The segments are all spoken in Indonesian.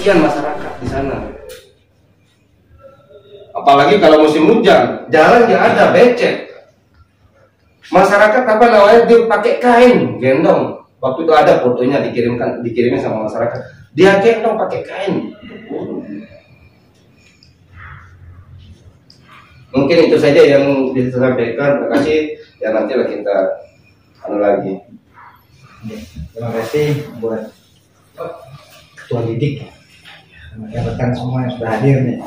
kasihan masyarakat di sana. Apalagi kalau musim hujan, jalan nggak ada, becek. Masyarakat apa namanya, dia pakai kain gendong. Waktu itu ada fotonya dikirimnya sama masyarakat. Dia gendong pakai kain. Mungkin itu saja yang bisa sampaikan. Terima kasih. Ya nantilah kita lagi. Terima kasih buat Ketua Didik, rekan semua yang sudah hadir nih.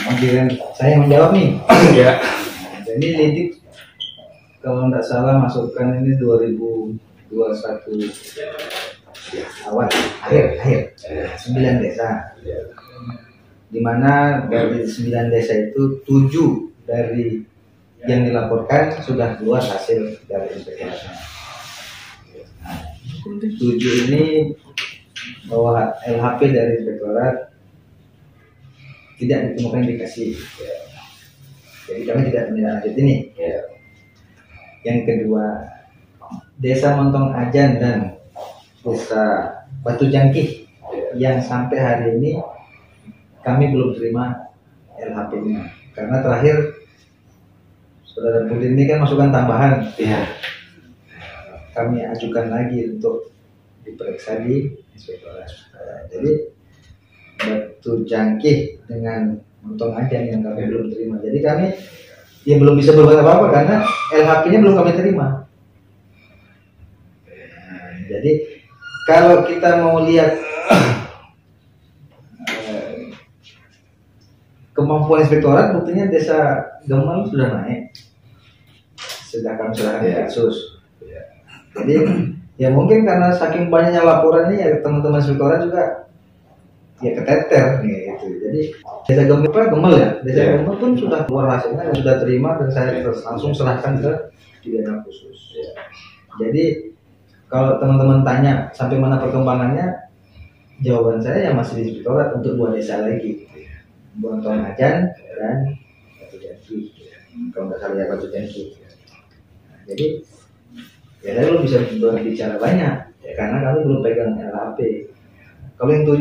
Nah, saya menjawab nih. Ya. Jadi Didik kalau tidak salah masukkan ini 2021 awal akhir 9 desa. Di mana dari 9 desa itu 7 dari yang dilaporkan sudah keluar hasil dari inspektoratnya. 7 ini bahwa LHP dari inspektorat tidak ditemukan indikasi. Jadi kami tidak menindaklanjuti ini. Yang kedua, Desa Montong Ajan dan Desa Batu Jangkih yang sampai hari ini kami belum terima LHP-nya karena terakhir Saudara Pudin ini kan masukan tambahan. Kami ajukan lagi untuk diperiksa di inspektorat. Jadi Batu Jangkih dengan Montong Ajan yang kami belum terima. Jadi kami belum bisa berbuat apa-apa karena LHP-nya belum kami terima. Jadi kalau kita mau lihat kemampuan inspektorat, buktinya Desa Gemel sudah naik, sudah kami serahkan kasus. Jadi ya mungkin karena saking banyaknya laporannya ya teman-teman inspektorat juga ya keteter gitu. Jadi Desa Gemel ya, Desa Gemel pun sudah keluar hasilnya dan sudah terima dan saya langsung serahkan ke pidana khusus. Jadi kalau teman-teman tanya sampai mana perkembangannya, jawaban saya ya masih di inspektorat untuk 2 desa lagi, Montong Ajan dan Batu Jangkih. Kalau nggak salah ya Batu Jangkih. Jadi ya saya belum bisa berbicara banyak karena kami belum pegang LHP. Kalau yang 7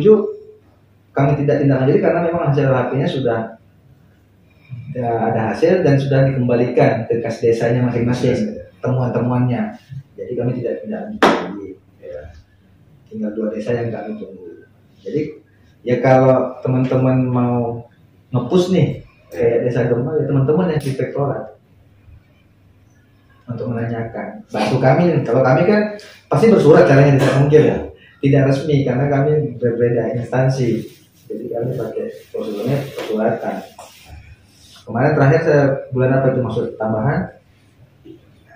kami tidak tindak lanjut karena memang hasil LHP-nya sudah ada hasil dan sudah dikembalikan ke kas desanya masing-masing temuan-temuannya. Jadi kami tidak lanjut lagi. Tinggal 2 desa yang kami tunggu. Jadi ya kalau teman-teman mau nge-push nih kayak Desa Gemel ya teman-teman yang di inspektorat untuk menanyakan. Bantu kami nih. Kalau kami kan pasti bersurat caranya tidak mungkin ya. Tidak resmi karena kami berbeda instansi. Jadi kami pakai prosedurnya persuratan. Kemarin terakhir bulan apa itu masuk tambahan?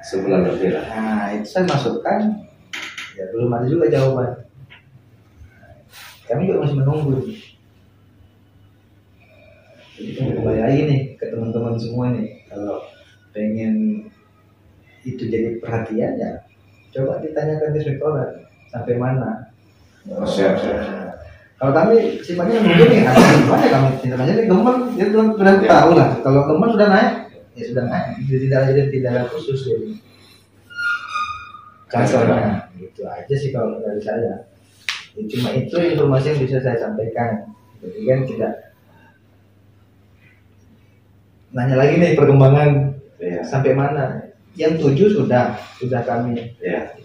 Sebulan lebih lah. Nah itu saya masukkan, ya belum ada juga jawaban. Kami juga masih menunggu. Jadi kembali lagi nih ke teman-teman semua nih, kalau pengen itu jadi perhatian ya, coba ditanyakan di inspektorat sampai mana. Siap. Kalau kami sifatnya menunggu nih, gimana kami tidak lanjut Gemel, dia sudah tahu lah. Kalau Gemel sudah naik, ya sudah naik. Tidak khusus jadi. Contohnya, gitu aja sih kalau dari saya. Ya, cuma itu informasi yang bisa saya sampaikan. Jadi kan tidak nanya lagi nih perkembangan sampai mana. Yang 7 sudah kami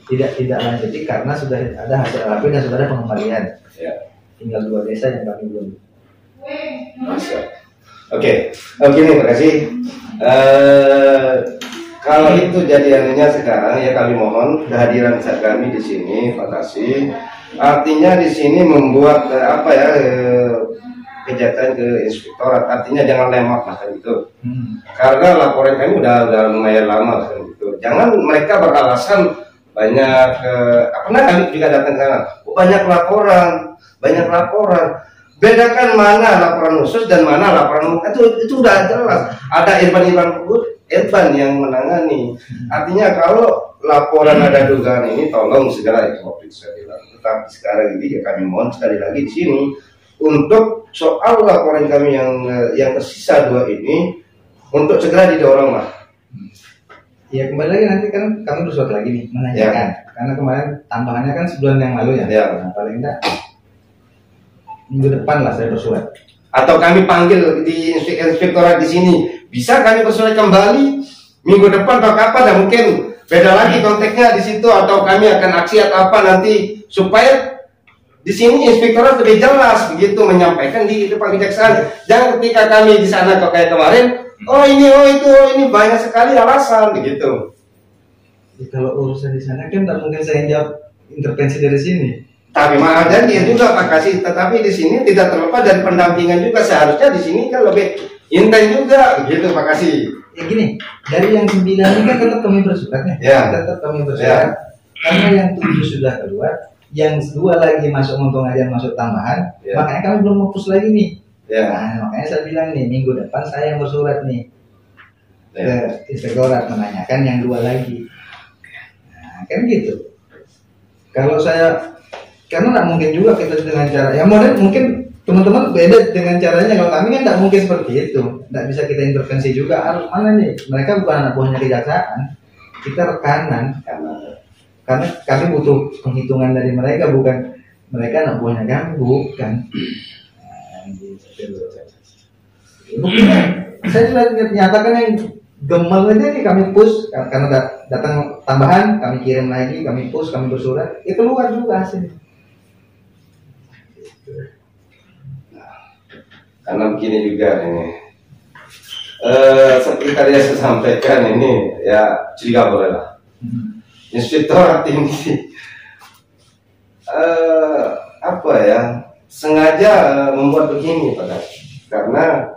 tidak lanjuti karena sudah ada hasil LHP dan sudah ada pengembalian. Tinggal 2 desa yang kami belum. Oke, terima kasih. Kalau itu jadi anunya sekarang ya kami mohon kehadiran kami di sini, Pak Kasih. Artinya di sini membuat kejahatan ke inspektorat. Artinya jangan lemah lah kan gitu. Karena laporan kami udah lumayan lama kan gitu. Jangan mereka beralasan banyak pernah kami juga datang ke sana. Banyak laporan. Bedakan mana laporan khusus dan mana laporan itu udah jelas. Ada Irfan yang menangani. Artinya kalau laporan ada dugaan ini tolong segera diperiksa. Tetapi sekarang ini ya kami mohon sekali lagi di sini untuk soal laporan kami yang tersisa 2 ini untuk segera didorong lah. Ya kembali lagi nanti kan kami bersurat lagi nih menanyakan karena kemarin tambahannya kan sebulan yang lalu ya. Nah, paling enggak minggu depan lah saya bersurat. Atau kami panggil di inspektorat di sini, bisa kami bersurat kembali minggu depan atau kapan? Dan mungkin beda lagi konteksnya di situ, atau kami akan aksi atau apa nanti, supaya di sini inspektorat lebih jelas begitu menyampaikan di depan kejaksaan. Jangan ketika kami di sana kok kayak kemarin, oh ini, oh itu, oh ini, banyak sekali alasan begitu. Ya, kalau urusan di sana kan tak mungkin saya jawab intervensi dari sini. Tapi maaf dan dia juga Pak Kasih, tetapi di sini tidak terlepas dari pendampingan juga, seharusnya di sini kan lebih intens juga begitu Pak Kasih. Ya gini, dari yang 9 ini kan tetap kami bersurat nih. Ya. Tetap kami bersurat. Karena yang 7 sudah keluar, yang 2 lagi masuk untuk pengajian masuk tambahan, makanya kami belum fokus lagi nih. Nah, makanya saya bilang nih, minggu depan saya yang bersurat nih ke inspektorat menanyakan yang 2 lagi. Nah, kan gitu. Kalau saya, karena nggak mungkin juga kita dengan cara, ya mungkin teman-teman beda dengan caranya. Kalau kami kan nggak mungkin seperti itu, nggak bisa kita intervensi juga. Harus mana nih? Mereka bukan anak buahnya kejaksaan, kita rekanan. Karena kami butuh penghitungan dari mereka, bukan mereka anak buahnya kami, bukan. Buktinya, saya sudah nyatakan yang Gemel aja nih kami push, karena datang tambahan, kami kirim lagi, kami push, kami bersurat, ya keluar juga hasilnya. Karena begini juga ini, seperti tadi yang saya sampaikan ini, ya curiga boleh lah. Inspektorat ini, apa ya, sengaja membuat begini Pak, karena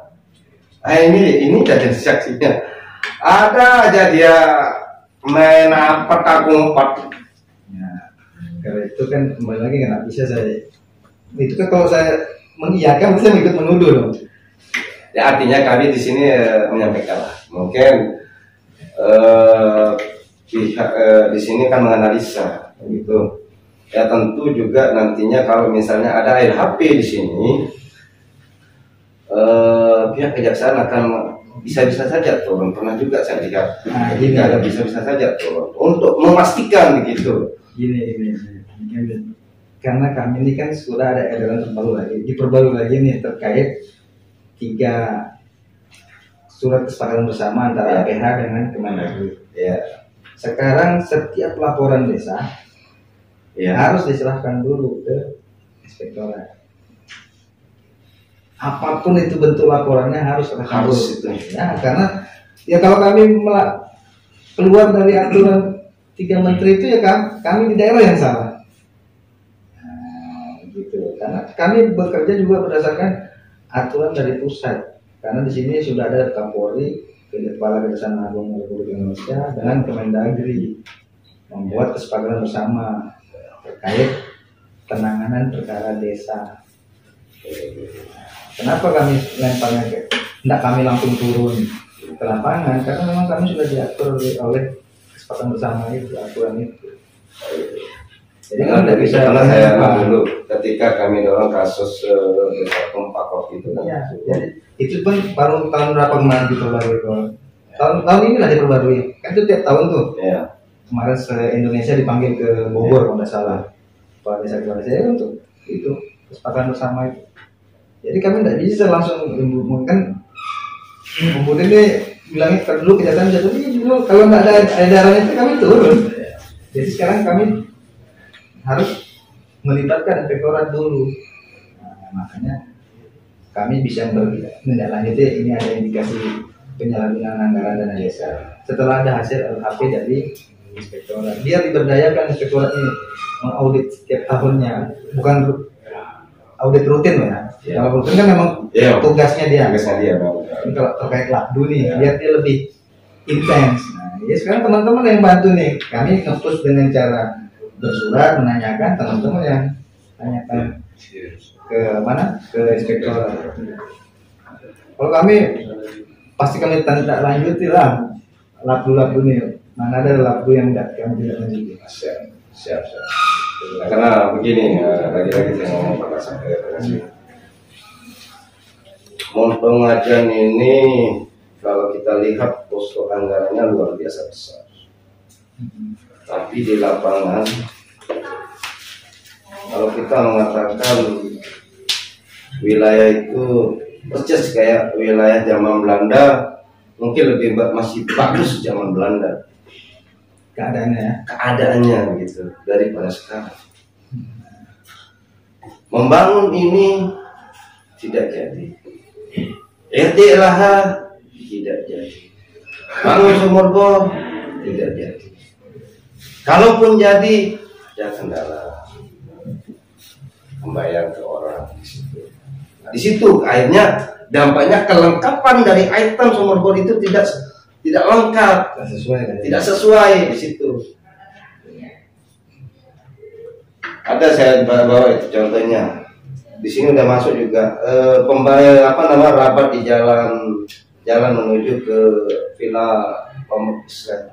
ini jadi saksinya. Ada aja dia main apa takut. Ya, karena itu kan kembali lagi nggak bisa saya. Itu kan kalau saya mengiyakan, saya ikut menuduh dong. Ya artinya kami di sini menyampaikan lah. Mungkin pihak di sini kan menganalisa, gitu. Ya tentu juga nantinya kalau misalnya ada LHP di sini, pihak kejaksaan akan bisa-bisa saja turun. Pernah juga saya lihat, ada bisa-bisa saja turun untuk memastikan begitu. Gini. Karena kami ini kan sudah ada edaran diperbarui lagi nih terkait 3 surat kesepakatan bersama antara APH dengan Kemendagri. Ya. Sekarang setiap laporan desa harus diserahkan dulu ke inspektorat. Apapun itu bentuk laporannya harus itu. Ya, karena ya kalau kami keluar dari aturan 3 menteri itu ya kami di daerah yang salah. Nah, gitu. Karena kami bekerja juga berdasarkan aturan dari pusat. Karena di sini sudah ada Kapolri, Kepala Kejaksaan Agung Republik Indonesia dengan Kemendagri membuat kesepakatan bersama terkait penanganan perkara desa. Kenapa kami lemparnya tidak kami langsung turun ke lapangan? Karena memang kami sudah diatur oleh kesepakatan bersama itu, aturan itu. Jadi kan tidak bisa, karena saya dulu ketika kami dorong kasus desa Kompakop itu kan. Ya, jadi itu pun baru tahun berapa kemarin diperbarui itu. Tahun ini lah diperbarui. Kan itu tiap tahun tuh. Ya. Kemarin se-Indonesia dipanggil ke Bogor kalau tidak salah. Kepala desa-kepala desa untuk itu kesepakatan bersama itu. Jadi kami tidak bisa langsung kan kemudian dia bilangnya dulu kejaksaan bisa dulu kalau nggak ada edaran itu kami turun. Jadi sekarang kami harus melibatkan inspektorat dulu. Nah, makanya kami bisa menindaklanjuti ini ada indikasi penyalahgunaan anggaran dana desa. Setelah ada hasil LHP dari inspektorat, dia diberdayakan inspektorat ini mengaudit setiap tahunnya, bukan audit rutin ya. Kalau rutin kan memang tugasnya dia. Ini kalau terkait labdu nih, biar dia lebih intens. Nah, ya sekarang teman-teman yang bantu nih, kami nge-push dengan cara bersurat menanyakan, teman-teman yang tanyakan ke mana? Ke inspektorat. Kalau kami pasti kami tanda lanjuti lah labdu-labdu nih. Mana ada labdu yang kami tidak lanjuti. Siap. Karena begini, lagi-lagi saya ngomong pada saya. Pengajian ini kalau kita lihat posko anggarannya luar biasa besar. Tapi di lapangan kalau kita mengatakan wilayah itu persis kayak wilayah zaman Belanda, mungkin masih bagus zaman Belanda keadaannya gitu daripada sekarang. Membangun ini tidak jadi, RT lahan tidak jadi, bangun sumur bor tidak jadi. Kalaupun jadi, ada kendala membayar ke orang di situ. Nah, di situ akhirnya dampaknya kelengkapan dari item sumur bor itu tidak lengkap, tidak sesuai di situ. Ada saya bawa itu contohnya. Di sini udah masuk juga pembayar rabat di jalan menuju ke Villa Lombok Israel.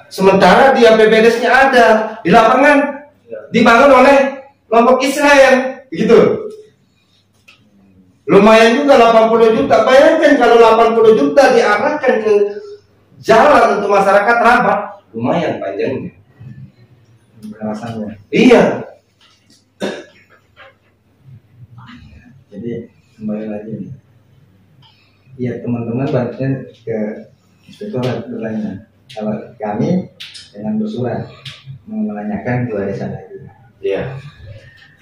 Sementara di APBDes-nya ada, di lapangan dibangun oleh Lombok Israel, gitu. Lumayan juga 80 juta. Bayangkan kalau 80 juta diarahkan ke jalan untuk masyarakat Rabat, lumayan panjangnya. Iya. Jadi kembali lagi nih. Iya, teman-teman bantunya ke inspektorat bertanya. Kalau kami dengan bersurat menanyakan dua desa lagi. Iya.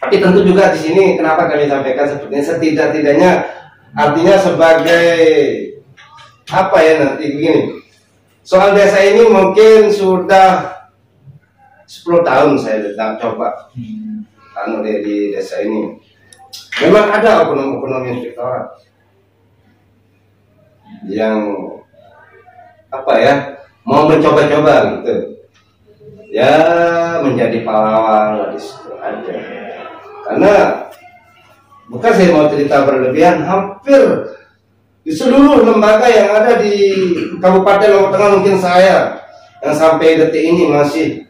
Tapi tentu juga di sini kenapa kami sampaikan seperti ini, setidak-tidaknya artinya sebagai apa ya, nanti begini. Soal desa ini mungkin sudah 10 tahun saya coba di desa ini. Memang ada oknum-oknum inspektorat yang apa ya, mau mencoba-coba gitu ya, menjadi pahlawan di situ aja. Karena bukan saya mau cerita berlebihan, hampir di seluruh lembaga yang ada di Kabupaten Lombok Tengah, mungkin saya yang sampai detik ini masih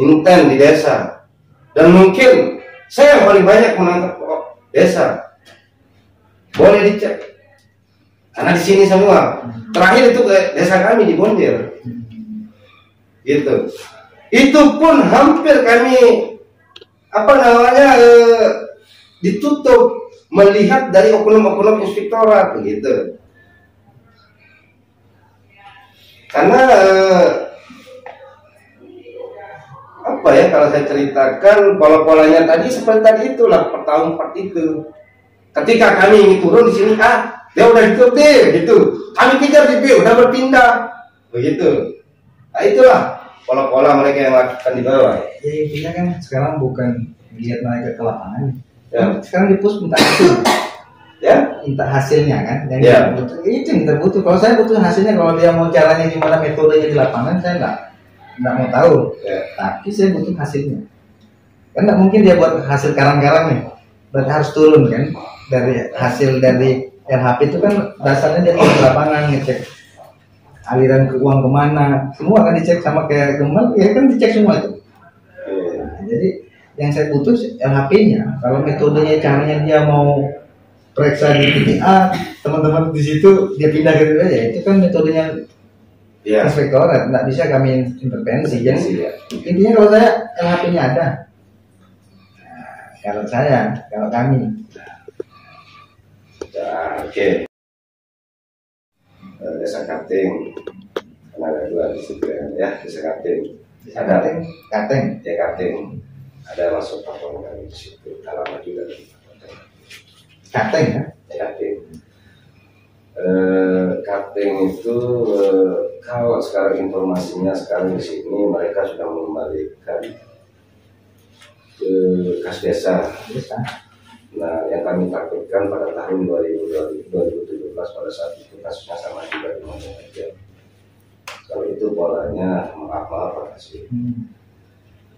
intens di desa, dan mungkin saya yang paling banyak menangkap desa. Boleh dicek, karena di sini semua. Terakhir itu ke desa kami di Bonjer, gitu. Itu pun hampir kami ditutup melihat dari oknum-oknum inspektorat, begitu. Karena apa ya, kalau saya ceritakan pola-polanya tadi seperti tadi itulah, per tahun 4 itu. Ketika kami ingin turun di sini, dia udah ditutup gitu. Kami kejar di B, udah berpindah, begitu. Nah, itulah pola-pola mereka yang lakukan di bawah. Ya intinya kan sekarang bukan lihat naik ke lapangan, ya. Sekarang di pos minta hasil, ya, minta hasilnya kan. Yang itu minta butuh. Kalau saya butuh hasilnya, kalau dia mau caranya gimana, metodenya di lapangan, saya nggak mau tahu. Ya. Tapi saya butuh hasilnya. Kan nggak mungkin dia buat hasil karang-karang nih, berarti harus turun kan dari hasil dari RHP itu kan dasarnya dia di lapangan ngecek aliran ke uang kemana, semua kan dicek, sama kayak Gemal ya kan dicek semua itu. Nah, jadi yang saya butuh LHP-nya. Kalau metodenya, caranya dia mau periksa di titik A, teman-teman di situ dia pindah ke situ aja, itu kan metodenya inspektorat, nggak bisa kami intervensi. Jadi intinya kalau saya LHP-nya ada. Nah, kalau kami. Oke. Desa Kating, ada 2 di situ ya, Desa Kating. Ada Kating. Ya, Kating. Ada masuk laporan kami di situ, alamat juga dari Kating ya. Kating. Kating itu kalau sekarang informasinya sekarang di sini mereka sudah mengembalikan ke kas desa. Nah, yang kami takutkan pada tahun 2017 pada saat itu kasusnya sama juga di Montong aja. Kalau itu polanya maaf Pak Kasih.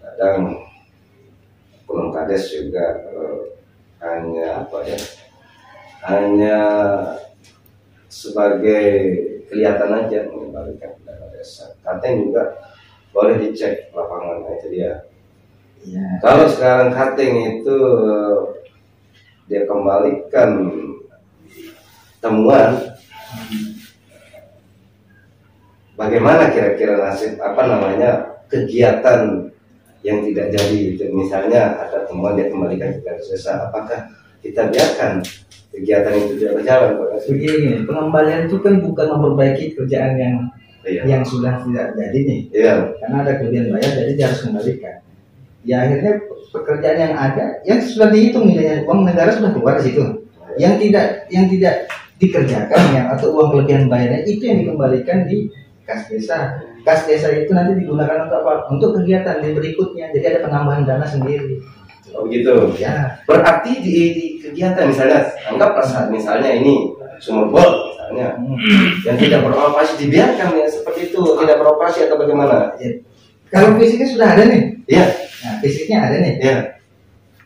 Kadang Gunung Kades juga hanya sebagai kelihatan aja mengembalikan dana desa. Katanya juga boleh dicek lapangannya, itu dia. Ya. Kalau sekarang Kating itu dia kembalikan temuan, bagaimana kira-kira nasib kegiatan yang tidak jadi itu. Misalnya ada temuan dia kembalikan ke desa, apakah kita biarkan kegiatan itu tidak berjalan. Begini, pengembalian itu kan bukan memperbaiki kerjaan yang Iya. yang sudah tidak jadi nih. Iya. Karena ada kelebihan bayar, jadi dia harus kembalikan. Ya akhirnya pekerjaan yang ada, yang sudah dihitung nilainya, uang negara sudah keluar di situ. Yang tidak dikerjakan ya, atau uang kelebihan bayarnya itu yang dikembalikan di kas desa. Kas desa itu nanti digunakan untuk apa? Untuk kegiatan di berikutnya. Jadi ada penambahan dana sendiri. Oh gitu. Ya. Berarti di kegiatan misalnya, anggap misalnya ini sumur bor misalnya, yang tidak beroperasi dibiarkan ya seperti itu, tidak beroperasi atau bagaimana? Ya. Kalau fisiknya sudah ada nih. Iya. Nah, fisiknya ada nih. Iya.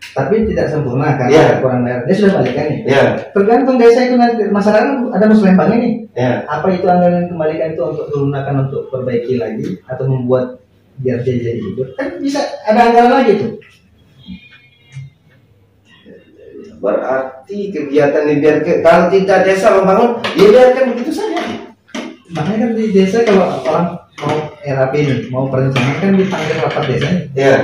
Tapi tidak sempurna karena Iya. ada kurang bayar. Dia sudah balikan nih. Iya. Tergantung desa itu nanti masyarakat ada muslimbannya nih. Iya. Apa itu anggaran yang kembalikan itu untuk digunakan untuk perbaiki lagi atau membuat biar dia jadi hidup? Kan bisa ada anggaran lagi tuh. Berarti kegiatan dibiarkan, kalau tidak desa membangun, ya biarkan begitu saja. Makanya kan di desa kalau orang mau RAP nih, mau perencanaan kan dipanggil rapat desa nih. Ya.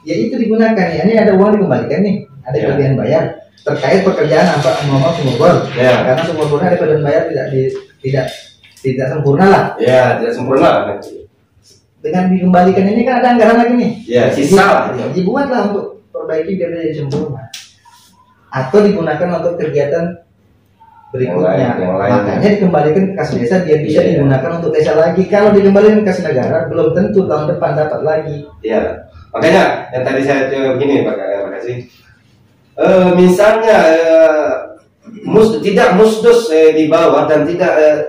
Ya itu digunakan nih. Ini ada uang dikembalikan nih, ada Ya. kelebihan bayar terkait pekerjaan apa ngomong sumur bor. Ya. Karena sumur bornya ada kelebihan bayar tidak sempurna lah. Ya, tidak sempurna. Dengan dikembalikan ini kan ada anggaran lagi nih. Ya, sisa. Dibuatlah untuk perbaiki biar dia jadi sempurna. Atau digunakan untuk kegiatan berikutnya. Yang lain. Makanya dikembalikan ke kas desa biar bisa Iya. digunakan untuk desa lagi. Kalau dikembalikan ke kas negara belum tentu tahun depan dapat lagi. Ya, makanya yang tadi saya begini Pak, terima kasih. Misalnya tidak musdos di bawah dan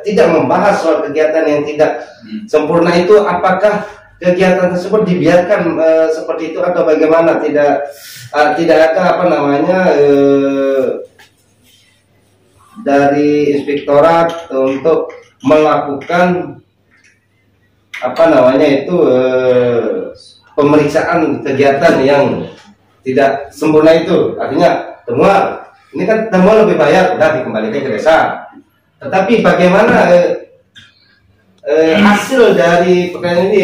tidak membahas soal kegiatan yang tidak sempurna itu, apakah kegiatan tersebut dibiarkan seperti itu atau bagaimana? Tidak ada apa namanya dari inspektorat untuk melakukan apa namanya itu pemeriksaan kegiatan yang tidak sempurna itu. Artinya temuan ini kan temuan lebih bayar, sudah dikembalikan ke desa. Tetapi bagaimana hasil dari pekerjaan ini,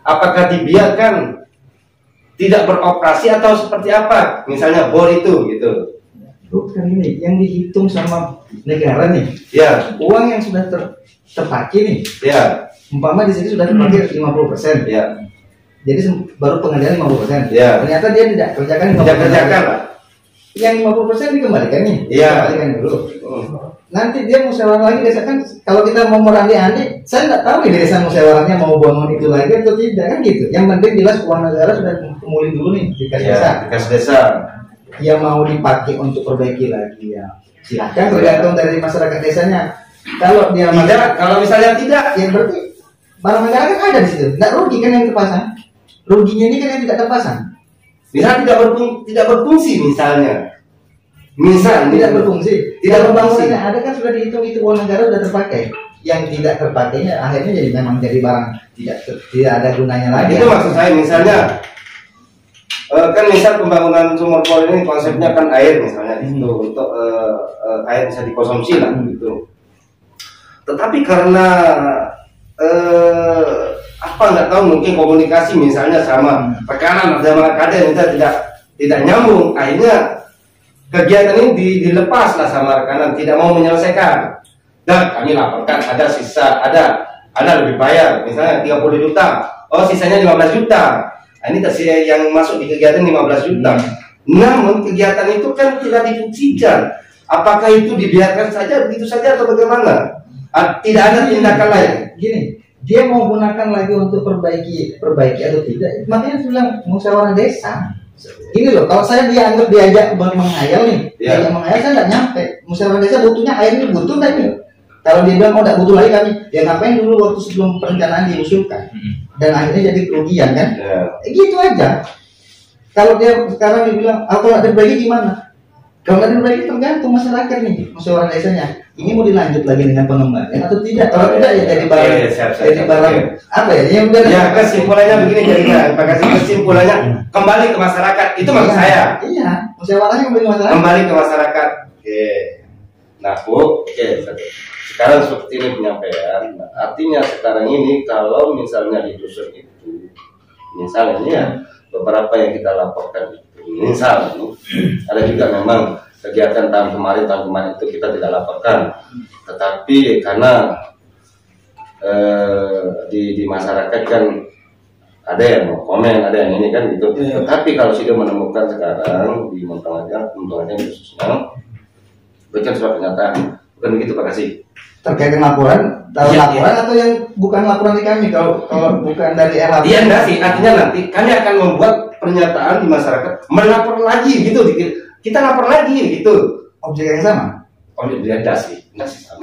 apakah dibiarkan tidak beroperasi atau seperti apa? Misalnya bor itu gitu. Bukan ini yang dihitung sama negara nih. Ya, Uang yang sudah terpakai nih. ya, Umpama di sini sudah terpakai 50%. ya. Jadi baru pengadaan 50%. Ya. Ternyata dia tidak kerjakan 50%. Tidak kerjakan lah. Yang 50% dikembalikan nih. Iya. Dikembalikan dulu. Nanti dia musyawarah lagi desa kan. Kalau kita mau merandi-andi, saya nggak tahu nih desa musyawarahnya mau bangun itu lagi atau tidak kan gitu. Yang penting jelas uang negara sudah kembali dulu nih di kas desa. Ya, kas desa. Yang mau dipakai untuk perbaiki lagi ya silakan, tergantung dari masyarakat desanya. Kalau dia Tidak, kalau misalnya tidak, ya berarti barang negara kan ada di situ. Nggak rugi kan yang terpasang. Ruginya ini kan yang tidak terpasang. misalnya tidak berfungsi misalnya. Misal Tidak berfungsi. Tidak Kalau berfungsi. bangunannya ada kan sudah dihitung itu uang negara sudah terpakai. Yang tidak terpakainya akhirnya jadi memang jadi barang tidak ada gunanya Nah, lagi. itu maksud saya. Misalnya kan misal pembangunan sumur bor ini konsepnya kan air misalnya itu untuk air bisa dikonsumsi lah gitu. Tetapi karena apa nggak tahu, mungkin komunikasi misalnya sama rekanan sama kader tidak nyambung, akhirnya kegiatan ini dilepas lah sama rekanan, tidak mau menyelesaikan. Dan kami laporkan ada sisa, ada lebih bayar, misalnya 30 juta, oh sisanya 15 juta. Nah, ini yang masuk di kegiatan 15 juta. Namun kegiatan itu kan tidak difungsikan. Apakah itu dibiarkan saja begitu saja atau bagaimana? Tidak ada tindakan lain. Gini, dia mau gunakan lagi untuk perbaiki atau tidak? Makanya saya bilang musyawarah desa. Ini loh, kalau saya diajak menghayal nih, Ya. diajak menghayal saya nggak nyampe. Musyawarah desa butuhnya air ini butuh nggak ini? Kalau dia bilang nggak butuh lagi kami, ya ngapain dulu waktu sebelum perencanaan diusulkan dan akhirnya jadi kerugian kan? Ya. Gitu aja. Kalau dia sekarang dibilang, aku nggak diperbaiki gimana? Kalau nggak diperbaiki tergantung masyarakat nih, musyawarah desanya. Ini mau dilanjut lagi dengan pengembalian atau tidak? Kalau tidak ya jadi barang, Iya, siap. jadi barang apa ya? Yang udah Ya, kesimpulannya begini jadinya. Terima kasih. Kesimpulannya kembali ke masyarakat. Itu maksud saya. Iya, musyawarahnya kembali ke masyarakat. Kembali ke masyarakat. Oke. Nah, Bu, oke. Sekarang seperti ini penyampaian. Nah, artinya sekarang ini kalau misalnya di dusun itu, misalnya ini ya beberapa yang kita laporkan itu, misalnya ada juga memang kegiatan tahun kemarin itu kita tidak laporkan, tetapi karena di masyarakat kan ada yang mau komen, ada yang ini kan gitu. Tetapi kalau sudah menemukan sekarang di Montong Aja khususnya berikan surat pernyataan, bukan begitu Pak Kasih? Terkait dengan laporan, laporan atau yang bukan laporan di kami, kalau bukan dari LHP? Iya enggak sih, artinya nanti kami akan membuat pernyataan di masyarakat, melapor lagi gitu, kita lapor lagi gitu. Objek yang sama? Objek enggak sih sama.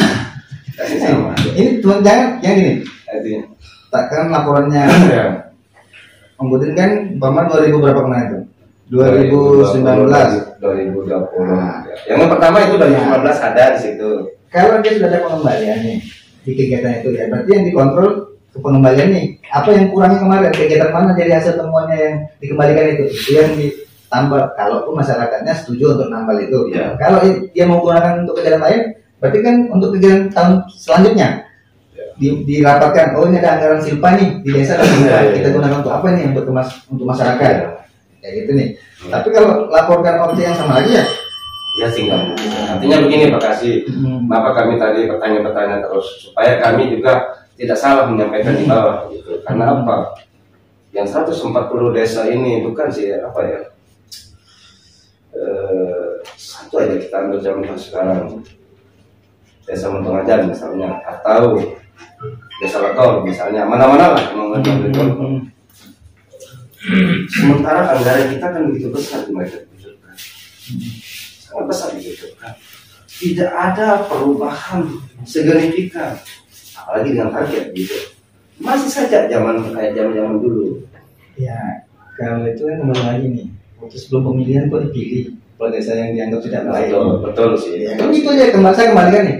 Sama. Ini jangan yang gini. Artinya, kan laporannya ya. Ombudsman kan Bapak 2000 berapa kemarin itu? 2019. 2020. Nah. Yang pertama itu 2019 ada di situ. Kalau dia sudah ada pengembalian nih di kegiatan itu ya, berarti yang dikontrol ke pengembalian nih. Apa yang kurangnya kemarin? Kegiatan mana dari hasil temuannya yang dikembalikan itu yang ditambah. Kalaupun masyarakatnya setuju untuk nambal itu. Ya. Kalau dia mau gunakan untuk kegiatan lain, berarti kan untuk kegiatan tahun selanjutnya dirapatkan. Oh, ini ada anggaran silpa nih di desa, kita gunakan untuk apa nih? Untuk masyarakat. Kayak gitu nih. Tapi kalau laporkan objek yang sama lagi ya sih nggak mungkin. Artinya begini Pak Kasih, kenapa kami tadi bertanya terus supaya kami juga tidak salah menyampaikan di bawah gitu. Karena apa? Yang 140 desa ini bukan sih apa ya? Satu aja kita ambil contoh sekarang, Desa Montong Aja misalnya, atau Desa Letor misalnya, mana-mana lah mengambil contoh. Sementara anggaran kita kan begitu besar di mereka butuhkan, sangat besar dibutuhkan. Tidak ada perubahan signifikan, apalagi dengan target gitu. Masih saja kayak zaman dulu. Ya, kalau itu kan kembali lagi nih. Waktu sebelum pemilihan kok dipilih kalau desa yang dianggap tidak baik. Betul sih. Ya, kan itu aja saya kembalikan nih.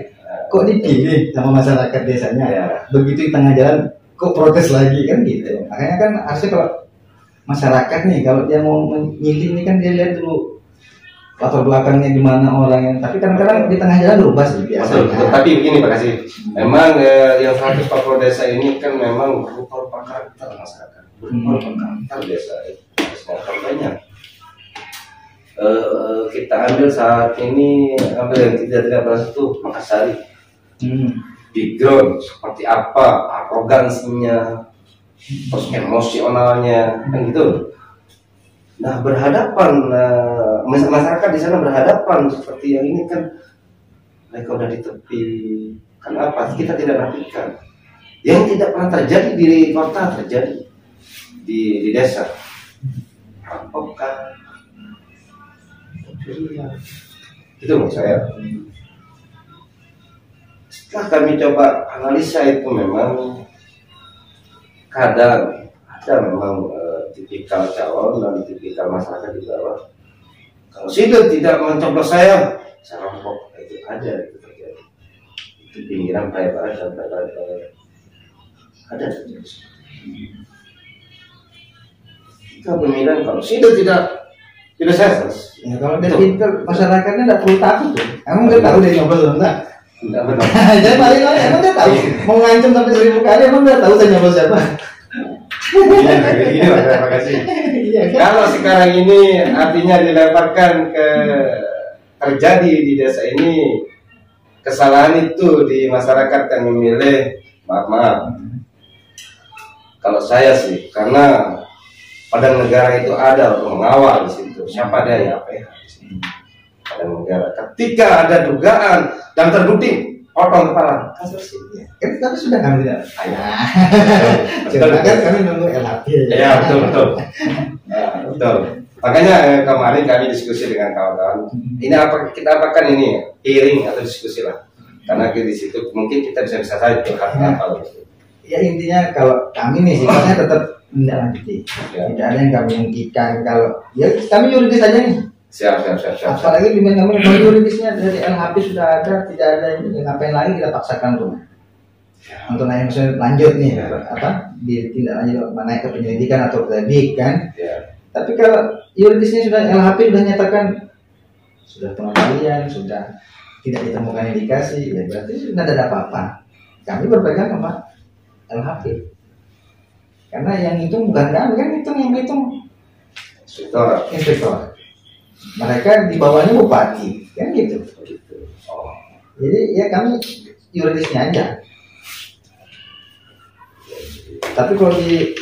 Kok dipilih sama masyarakat desanya? Ya. Begitu di tengah jalan kok protes lagi kan gitu. Makanya kan harusnya kalau masyarakat nih, kalau dia mau memilih ini kan dia lihat dulu latar belakangnya di mana orangnya. Tapi kadang-kadang di tengah jalan berubah sih biasanya. Betul. Tapi begini Pak Kasih, memang yang 140 desa ini kan memang berupa karakter masyarakat, berupa karakter desa. Sangat banyak. Kita ambil saat ini yang tidak pernah itu Makassari. Background seperti apa, arogansinya, terus emosionalnya, kan gitu. Nah berhadapan masyarakat di sana berhadapan seperti yang ini kan, mereka udah di tepi. Kenapa? Kita tidak rapikan. Yang tidak pernah terjadi di kota terjadi di desa. Apakah itu menurut saya. Setelah kami coba analisa itu memang kadang ada memang tipikal calon dan tipikal masyarakat di bawah. Kalau sudah tidak mencoblos saya rampok, itu ada itu terjadi. Itu pinggiran Praia dan ada terjadi. Kita pemilihan kalau sudah tidak sukses. Ya, kalau dari pinter masyarakatnya tidak perlu takut tuh. Emang nggak tahu dia nyoblos atau enggak? Enggak benar. Jadi paling emang dia tahu. Mau ngancam sampai 1000 kali emang nggak tahu saya nyoblos siapa. Iya, begini Pak, terima kasih. Kalau sekarang ini artinya dilemparkan ke terjadi di desa ini kesalahan itu di masyarakat yang memilih, maaf. Kalau saya sih, karena pada negara itu ada untuk mengawal di situ. Siapa dia ya PH di situ. Pada negara. Ketika ada dugaan dan terbukti, potong kepala. Kasus ini. Tapi sudah kami tidak. Betul. Kan kami nunggu LHP. Ya betul. Betul. Makanya kemarin kami diskusi dengan kawan-kawan. Ini kita apakan ini hearing atau diskusi lah. Karena di situ mungkin kita bisa saja curhat apa gitu. Ya intinya kalau kami nih sifatnya tetap menindaklanjuti. Tidak ada yang kami hentikan. Kalau ya kami yuridis aja nih. Siap. Apalagi di kami kalau yuridisnya dari LHP sudah ada, tidak ada ini ngapain lagi kita paksakan tuh. Untuk naik misalnya lanjut nih di tindak lanjut naik ke penyelidikan atau ke kan. Tapi kalau yuridisnya sudah LHP sudah nyatakan sudah pengembalian, sudah tidak ditemukan indikasi, ya berarti sudah ada apa-apa. Kami berpegang sama LHP. Karena yang itu bukan kami kan, itu yang itu inspektor. mereka di bawahnya bupati, kan gitu. Jadi ya kami yuridisnya aja. Tapi kalau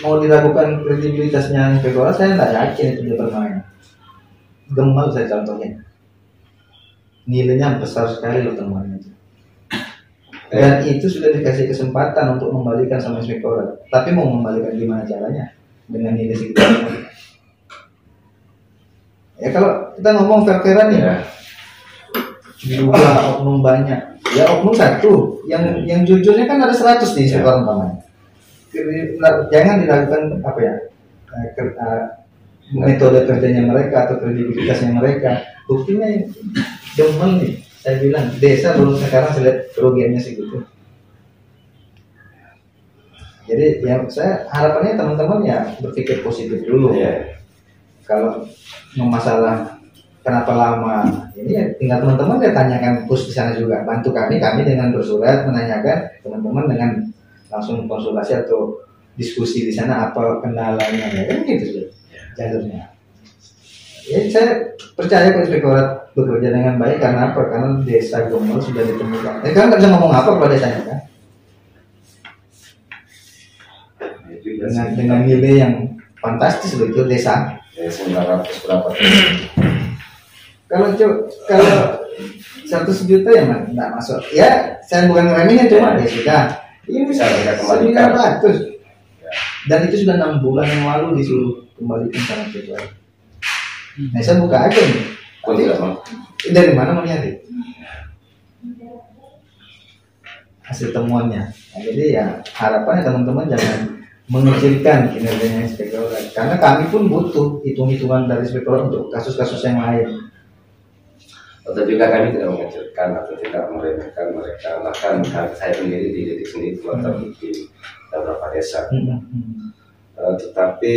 mau diragukan kredibilitasnya inspektorat, saya nggak yakin itu dia bermain. Gemal saya contohnya, nilainya besar sekali loh temannya. Dan itu sudah dikasih kesempatan untuk membalikan sama inspektorat. Tapi mau membalikan gimana caranya? Dengan nilai segitu. Ya kalau kita ngomong fair-fairan nih, juga oknum banyak. Ya oknum satu, yang jujurnya kan ada 100 di inspektorat utamanya. Jangan dilakukan apa ya, metode kerjanya mereka atau kredibilitasnya mereka. Buktinya Jombang nih, saya bilang desa belum sekarang saya lihat kerugiannya segitu. Jadi yang saya harapannya teman-teman ya berpikir positif dulu. Kalau masalah kenapa lama ini ya tinggal teman-teman ya tanyakan pus di sana juga, bantu kami dengan bersurat menanyakan teman-teman dengan langsung konsultasi atau diskusi di sana apa kendalanya ya kan gitu jalurnya. Ya saya percaya kalau inspektorat bekerja dengan baik karena apa? Karena desa Gomel sudah ditemukan. Kan nggak bisa ngomong apa kalau desanya kan? Dengan nilai yang fantastis begitu desa. 900 berapa? Kalau 100 juta ya man, nggak masuk. Ya saya bukan ngeremehin cuma ya sudah. Ini bisa 900. Dan itu sudah 6 bulan yang lalu disuruh kembalikan sama inspektorat. Nah saya buka aja nih. Dari mana melihat itu? Hasil temuannya. Nah, jadi ya harapannya teman-teman jangan mengecilkan kinerjanya inspektorat. Karena kami pun butuh hitung-hitungan dari inspektorat untuk kasus-kasus yang lain. Atau juga kami tidak mengecilkan atau tidak meremehkan mereka. Bahkan saya sendiri dididik sendiri atau di beberapa desa. Tetapi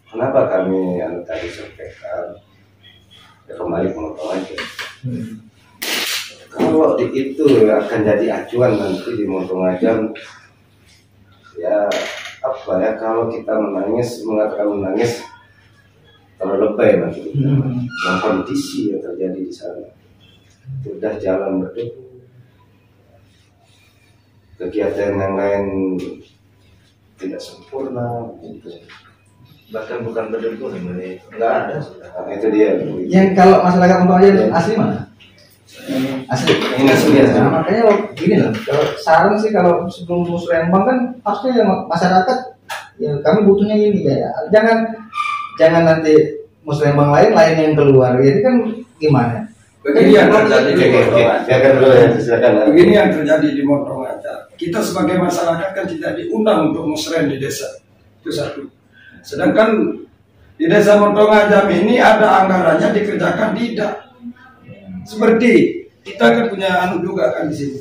kenapa kami tadi sampaikan kembali memotong aja. Kalau itu akan jadi acuan nanti di motong aja. Ya apa ya kalau kita mengatakan menangis terlalu lebay nanti yang kondisi yang terjadi di sana sudah jalan betul kegiatan yang lain tidak sempurna gitu. Bahkan bukan berdengkur ini nggak ada nah, itu dia yang kalau masyarakat untuk aja asli mana asli ini asli ya. Nah, makanya gini loh kalau saran sih kalau sebelum musrembang kan harusnya yang masyarakat ya kami butuhnya ini ya jangan nanti musrembang lain yang keluar jadi kan gimana begini yang terjadi di begini yang terjadi di Motong Aja. Kita sebagai masyarakat kan tidak diundang untuk musrem di desa itu satu. Sedangkan di desa Motong Aja ini ada anggarannya dikerjakan tidak. Seperti kita kan punya juga kan di situ.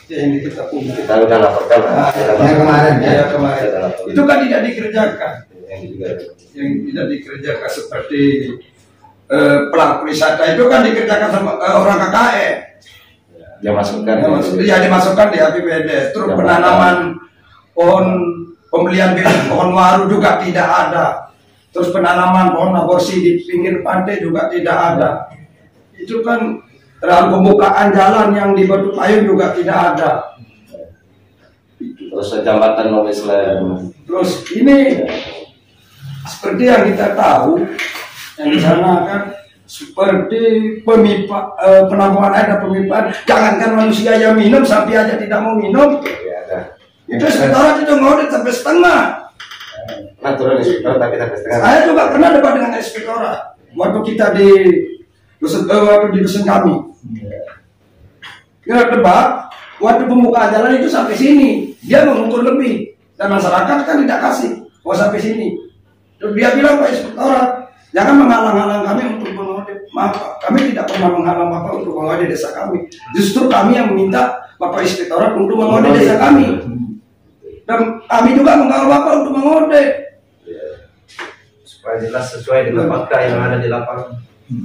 Ya ini kita punya. Kita udah laporkan yang kemarin itu kan tidak dikerjakan. Yang tidak dikerjakan seperti pelaku wisata itu kan dikerjakan sama orang KKN. Dia masukkan. Ya dimasukkan di APBD. Terus penanaman pohon pembelian pohon waru juga tidak ada. Terus penanaman pohon aborsi di pinggir pantai juga tidak ada. Itu kan terlalu pembukaan jalan yang di Batu Payung juga tidak ada. Terus jembatan Nowisland. Terus ini seperti yang kita tahu yang di sana kan seperti penampungan air dan pemipaan. Jangankan manusia yang minum, sapi aja tidak mau minum. Itu inspektorat itu ngaudit sampai setengah. Turun inspektorat tapi sampai setengah. Saya juga pernah debat dengan inspektorat waktu kita di dusun kami. Kita debat waktu pembukaan jalan itu sampai sini. Dia mengukur lebih dan masyarakat kan tidak kasih. Sampai sini. Terus dia bilang Pak Inspektorat, jangan menghalang-halang kami untuk mengaudit. Maaf, kami tidak pernah menghalang Bapak untuk mengaudit desa kami. Justru kami yang meminta Bapak Inspektorat untuk mengaudit desa kami. Dan kami juga mengawal Bapak untuk mengaudit. Supaya jelas sesuai dengan fakta yang ada di lapangan.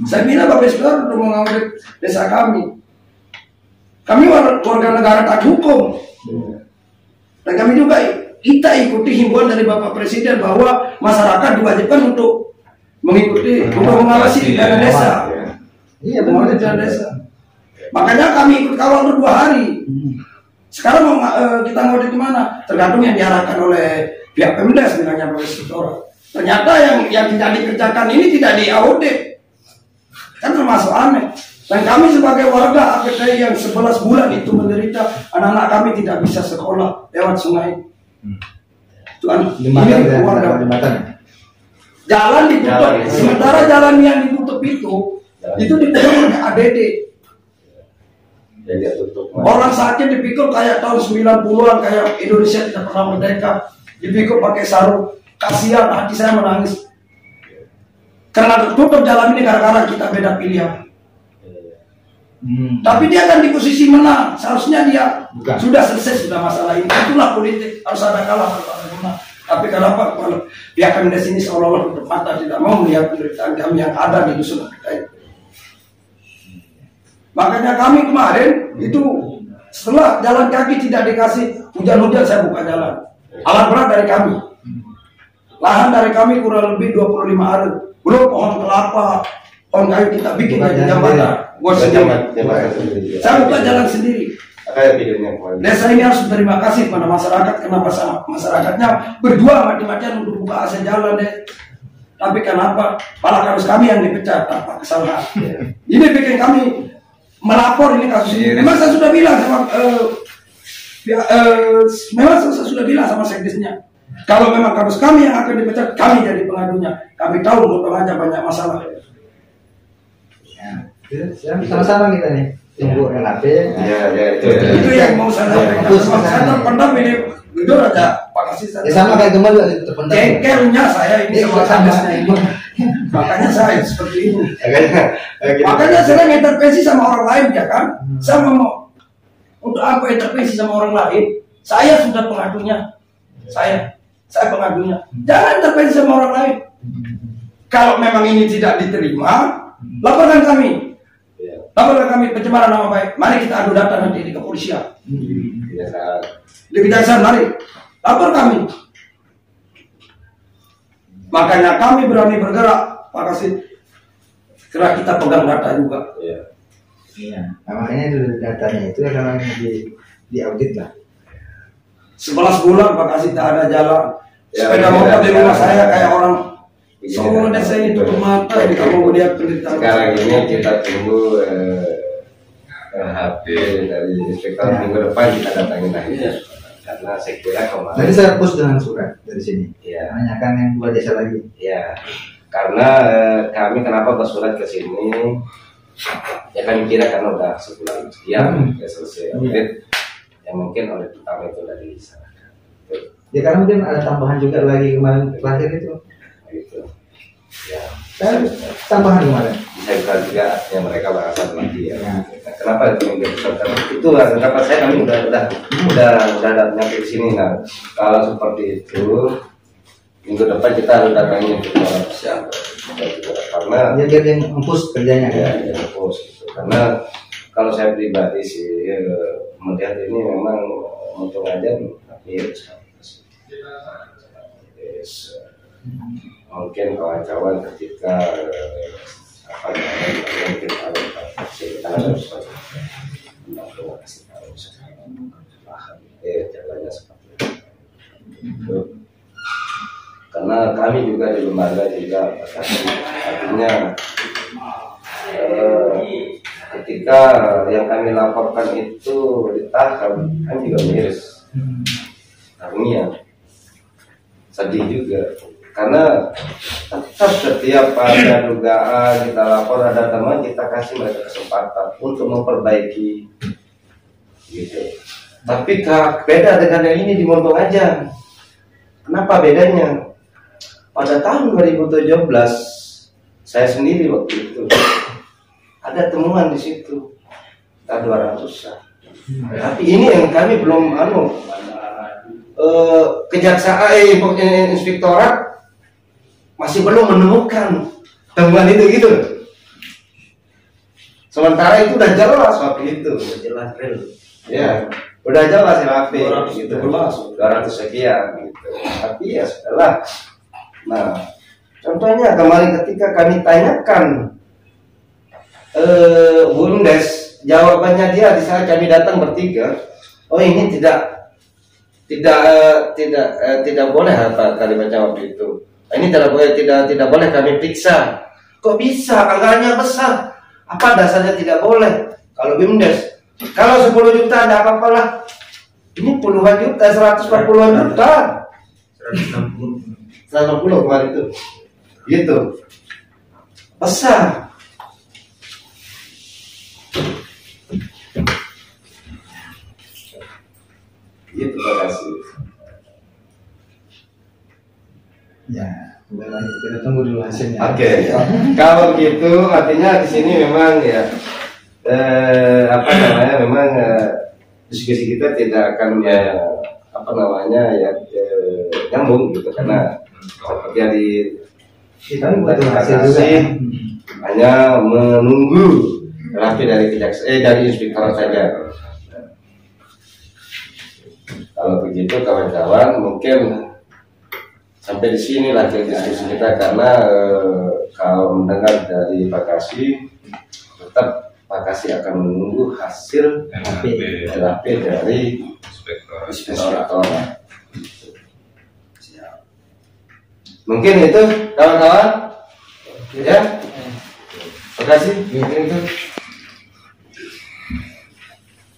Saya minta Bapak Inspektorat untuk mengaudit desa kami. Kami warga negara taat hukum. Dan kami juga kita ikuti himbauan dari Bapak Presiden bahwa masyarakat diwajibkan untuk mengikuti untuk mengawasi di dana desa. Iya Mengawasi benar. dana desa. Makanya kami ikut kawal untuk 2 hari. Sekarang kita mau di mana? Tergantung yang diarahkan oleh pihak Pemdes bilangnya oleh Inspektorat. Ternyata yang tidak dikerjakan ini tidak diaudit. Kan termasuk aneh. Dan kami sebagai warga APTI yang 11 bulan itu menderita, anak-anak kami tidak bisa sekolah lewat sungai. Tuhan, ini warga. Jalan ditutup. Sementara jalan yang ditutup itu ditutup oleh ADD. Jadi tutup. Orang sakit dipikul kayak tahun 90-an, kayak Indonesia tidak pernah merdeka, dipikul pakai sarung. Kasihan, hati saya menangis. Karena tertutup jalan ini gara-gara kita beda pilihan. Tapi dia kan di posisi menang. Seharusnya dia sudah selesai sudah masalah ini. Itulah politik, harus ada kalah, harus ada menang. Tapi kenapa kalau pihak Pemdes ini seolah-olah tutup mata, tidak mau melihat penderitaan kami yang ada di dusun kita. Makanya kami kemarin itu setelah jalan kaki tidak dikasih, hujan-hujan saya buka jalan. Alat berat dari kami. Lahan dari kami kurang lebih 25 hari. Belum pohon kelapa, pohon kayu kita bikin jadi jembatan. Gua sendiri. Saya buka jalan sendiri. Desa ini harus berterima kasih pada masyarakat karena masyarakatnya berjuang mati-matian untuk buka akses jalan deh. Tapi kenapa malah harus kami yang dipecat tanpa kesalahan? Ini bikin kami melapor ini kasus ini. Memang saya sudah bilang sama memang saya sudah bilang sama sekdesnya. Kalau memang kasus kami yang akan dipecat, kami jadi pengadunya. Kami tahu betul aja banyak masalah. Ya, sama-sama kita nih. Tunggu LAP. Itu yang mau saya sampaikan. Saya terpendam ini jujur aja. Pak Kasih saya. Sama kayak Gemal juga terpendam. Jengkelnya saya ini sama sekdesnya ini. Makanya saya seperti ini. Makanya saya intervensi sama orang lain ya kan. Saya mau untuk apa intervensi sama orang lain? Saya sudah pengadunya. Saya pengadunya. Jangan intervensi sama orang lain. Kalau memang ini tidak diterima, laporkan kami. Laporkan kami pencemaran nama baik. Mari kita adu data nanti di kepolisian. Di kejaksaan mari. Lapor kami. Makanya kami berani bergerak. Pak Kasih. Karena kita pegang data juga. Iya. Nah, makanya itu datanya itu karena di audit lah. 11 bulan Pak Kasih tak ada jalan. Sepeda motor di rumah saya kayak orang semua desa ini tutup mata di kamu melihat penderitaan. Sekarang ini kita tunggu HP dari inspektor minggu depan kita datangin lagi. Karena saya kira kemarin. Tadi saya push dengan surat dari sini. Iya. Menanyakan yang 2 desa lagi. Iya. Karena kami kenapa bersurat ke sini? Ya kami kira karena udah sebulan sekian ya selesai audit. Yang mungkin audit pertama itu udah dilaksanakan. Ya karena mungkin ada tambahan juga lagi kemarin terakhir itu. Gitu. Ya. Dan tambahan kemarin. Bisa juga juga artinya mereka bahasan lagi ya. Nah, kenapa itu itu kenapa saya kami udah nyampe di sini. Nah kalau seperti itu minggu depan kita harus datangin ke siapa karena ya biar yang empus kerjanya ya empus gitu. Karena kalau saya pribadi sih melihat ini memang untung aja tapi mungkin kawan-kawan ketika apa namanya mungkin kalau kita harus kasih tahu paham jalannya seperti itu. Karena kami juga di lembaga juga artinya ketika yang kami laporkan itu ditahan kan juga miris artinya sedih juga karena tetap setiap ada dugaan kita lapor ada teman kita kasih mereka kesempatan untuk memperbaiki gitu. Tapi beda dengan yang ini di Montong aja. Kenapa bedanya? Pada tahun 2017 saya sendiri waktu itu ada temuan di situ 200-an. Tapi ini yang kami belum kejaksaan inspektorat masih belum menemukan temuan itu gitu. Sementara itu udah jelas waktu itu, udah jelas real. Ya, udah jelas LAP gitu. 200 sekian gitu. Tapi ya setelah nah Contohnya kemarin ketika kami tanyakan Bumdes, jawabannya dia di saat kami datang bertiga, oh ini tidak boleh apa kalimat jawab itu. Ini tidak boleh kami periksa. Kok bisa? Anggarannya besar. Apa dasarnya tidak boleh? Kalau Bumdes, kalau 10 juta ada apa-apa lah. Ini puluhan juta, 140-an juta. 160 kemarin itu. Gitu. Besar. Gitu, terima kasih. Ya, udah lanjut. Kita tunggu dulu hasilnya. Oke. Kalau gitu artinya di sini memang ya memang diskusi kita tidak akan nyambung gitu karena seperti yang Kita butuh hasil juga. kasih hanya menunggu rapi dari dari inspektorat saja. Kalau begitu kawan-kawan mungkin sampai di sini lah diskusi kita karena kalau mendengar dari Pak Kasih tetap Pak Kasih akan menunggu hasil LAP dari inspektorat. Mungkin itu kawan-kawan ya. Terima kasih. Mungkin itu.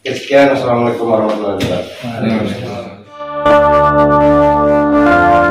Sekian, assalamualaikum warahmatullahi wabarakatuh. Waalaikumsalam.